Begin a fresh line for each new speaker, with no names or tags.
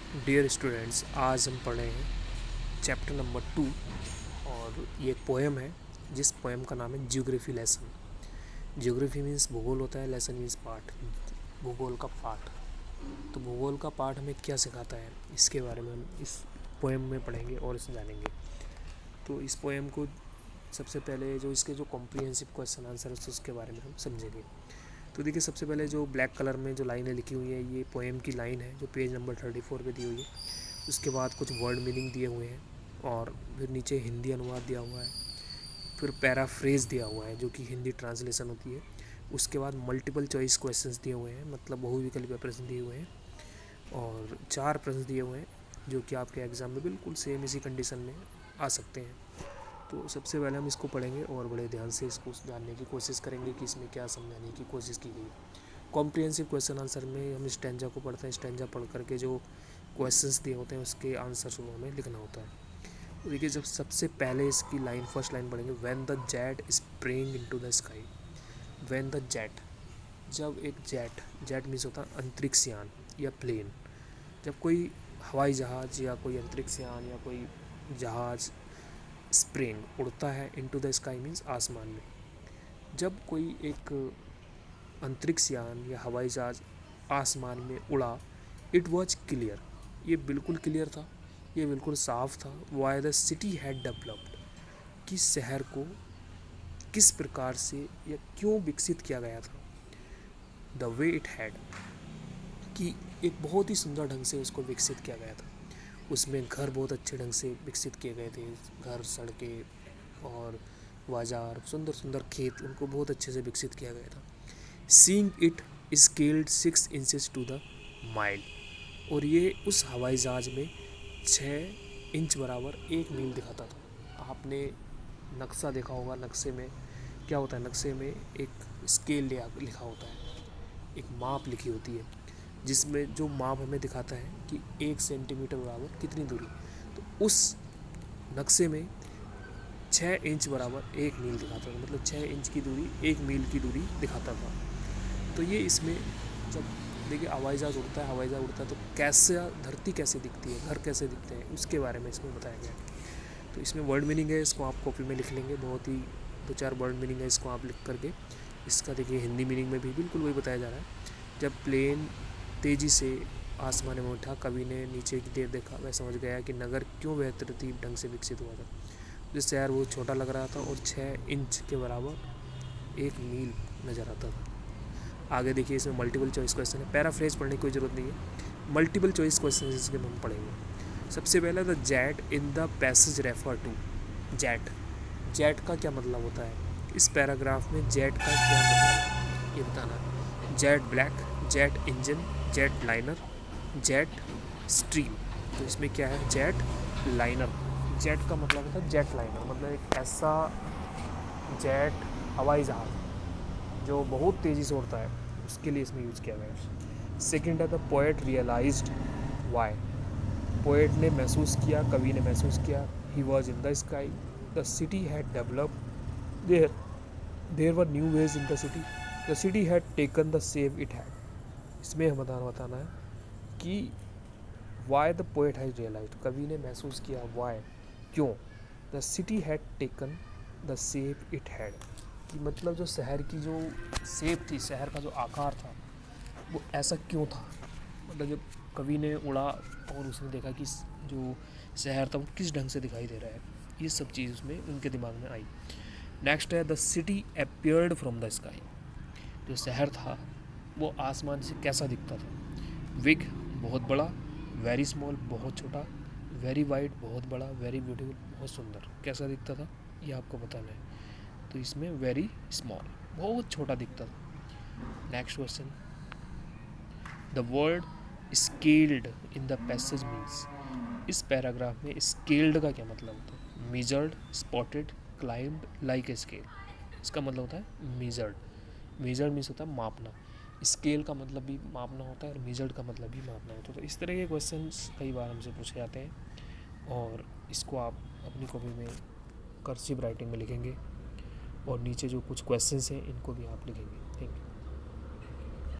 Dear students, आज हम पढ़ रहे हैं चैप्टर नंबर 2 और ये एक पोएम है जिस पोएम का नाम है ज्योग्राफी लेसन। ज्योग्राफी मीन्स भूगोल होता है, लेसन मीन्स पाठ, भूगोल का पाठ। तो भूगोल का पाठ हमें क्या सिखाता है, इसके बारे में हम इस पोएम में पढ़ेंगे और इसे जानेंगे। तो इस पोएम को सबसे पहले जो इसके जो कॉम्प्रिहेंसिव क्वेश्चन आंसर है उसके बारे में हम समझेंगे। तो देखिए, सबसे पहले जो ब्लैक कलर में जो लाइनें लिखी हुई है ये पोएम की लाइन है जो पेज नंबर 34 पे दी हुई है। उसके बाद कुछ वर्ड मीनिंग दिए हुए हैं और फिर नीचे हिंदी अनुवाद दिया हुआ है, फिर पैराफ्रेज दिया हुआ है जो कि हिंदी ट्रांसलेशन होती है। उसके बाद मल्टीपल चॉइस क्वेश्चंस दिए हुए हैं, मतलब बहुविकल्पीय प्रश्न दिए हुए हैं और 4 प्रश्न दिए हुए हैं जो कि आपके एग्ज़ाम में बिल्कुल सेम इसी कंडीशन में आ सकते हैं। तो सबसे पहले हम इसको पढ़ेंगे और बड़े ध्यान से इसको जानने की कोशिश करेंगे कि इसमें क्या समझाने की कोशिश की गई। कॉम्प्रिहेंसिव क्वेश्चन आंसर में हम स्टैंजा को पढ़ते हैं, स्टैंजा पढ़ करके जो क्वेश्चंस दिए होते हैं उसके आंसर को हमें लिखना होता है। तो देखिए, जब सबसे पहले इसकी लाइन फर्स्ट लाइन पढ़ेंगे, when the jet spring into the sky. When the jet, जब एक जेट मीन्स होता है अंतरिक्ष यान या प्लेन। जब कोई हवाई जहाज़ या कोई अंतरिक्ष यान या कोई जहाज़ स्प्रिंग उड़ता है इनटू द स्काई मीन्स आसमान में। जब कोई एक अंतरिक्ष यान या हवाई जहाज़ आसमान में उड़ा, इट वॉज क्लियर, ये बिल्कुल क्लियर था, ये बिल्कुल साफ था। Why the city had developed, कि शहर को किस प्रकार से या क्यों विकसित किया गया था। द वे इट हैड, कि एक बहुत ही सुंदर ढंग से उसको विकसित किया गया था। उसमें घर बहुत अच्छे ढंग से विकसित किए गए थे, घर, सड़कें और बाजार, सुंदर सुंदर खेत, उनको बहुत अच्छे से विकसित किया गया था। Seeing it scaled 6 inches to the mile, और ये उस हवाई जहाज़ में 6 इंच बराबर 1 मील दिखाता था। आपने नक्शा देखा होगा, नक्शे में क्या होता है, नक्शे में एक स्केल लिखा होता है, एक माप लिखी होती है जिसमें जो माप हमें दिखाता है कि 1 सेंटीमीटर बराबर कितनी दूरी। तो उस नक्शे में 6 इंच बराबर 1 मील दिखाता था, मतलब 6 इंच की दूरी 1 मील की दूरी दिखाता था। तो ये इसमें जब देखिए हवाई जहाज़ उड़ता है, हवाई जहाज़ उड़ता है तो कैसे धरती कैसे दिखती है, घर कैसे दिखते हैं, उसके बारे में इसमें बताया गया है। तो इसमें वर्ड मीनिंग है, इसको आप कॉपी में लिख लेंगे, बहुत ही 2-4 वर्ड मीनिंग है, इसको आप लिख करके इसका देखिए हिंदी मीनिंग में भी बिल्कुल वही बताया जा रहा है। जब प्लेन तेज़ी से आसमान में उठा, कवि ने नीचे की देर देखा, वह समझ गया कि नगर क्यों बेहतरीन ढंग से विकसित हुआ था। जो शहर वो छोटा लग रहा था और 6 इंच के बराबर 1 मील नज़र आता था। आगे देखिए, इसमें मल्टीपल चॉइस क्वेश्चन है, पैराफ्रेज पढ़ने की कोई ज़रूरत नहीं है, मल्टीपल चॉइस क्वेश्चन इसके हम पढ़ेंगे। सबसे पहला, the jet in the passage refer to. Jet, jet का क्या मतलब होता है, इस पैराग्राफ में जेट का क्या मतलब है ये बताना है। Jet black, jet engine, jet liner, jet stream. तो इसमें क्या है, जेट लाइनर। जेट का मतलब होता है जेट लाइनर, मतलब एक ऐसा जेट हवाई जहाज़ जो बहुत तेज़ी से उड़ता है, उसके लिए इसमें यूज़ किया गया है। सेकेंड है, the poet realised why. Poet ने महसूस किया, कवि ने महसूस किया, he was in the sky, the city had developed, there were new ways in the city had taken the save it had. इसमें हम बताना है कि why the poet has realised, कवि ने महसूस किया, वाई क्यों, the city had taken the save it had, कि मतलब जो शहर की जो शेप थी, शहर का जो आकार था वो ऐसा क्यों था। मतलब जब कवि ने उड़ा और उसने देखा कि जो शहर था वो किस ढंग से दिखाई दे रहा है, ये सब चीज़ उसमें उनके दिमाग में आई। नेक्स्ट है, the city appeared from the sky. जो शहर था वो आसमान से कैसा दिखता था। विग, बहुत बड़ा, वेरी स्मॉल, बहुत छोटा, वेरी वाइड, बहुत बड़ा, वेरी ब्यूटीफुल, बहुत सुंदर, कैसा दिखता था ये आपको बताना है। तो इसमें वेरी स्मॉल, बहुत छोटा दिखता था। Next question, the word scaled in the passage means. इस पैराग्राफ में स्केल्ड का क्या मतलब होता है। Measured, spotted, climbed, like a scale. इसका मतलब होता है मेजर्ड। मेजर्ड मीन्स होता है मापना, स्केल का मतलब भी मापना होता है और मेजर्ड का मतलब भी मापना होता है। तो इस तरह के क्वेश्चंस कई बार हमसे पूछे जाते हैं और इसको आप अपनी कॉपी में कर्सिव राइटिंग में लिखेंगे और नीचे जो कुछ क्वेश्चंस हैं इनको भी आप लिखेंगे। Thank you.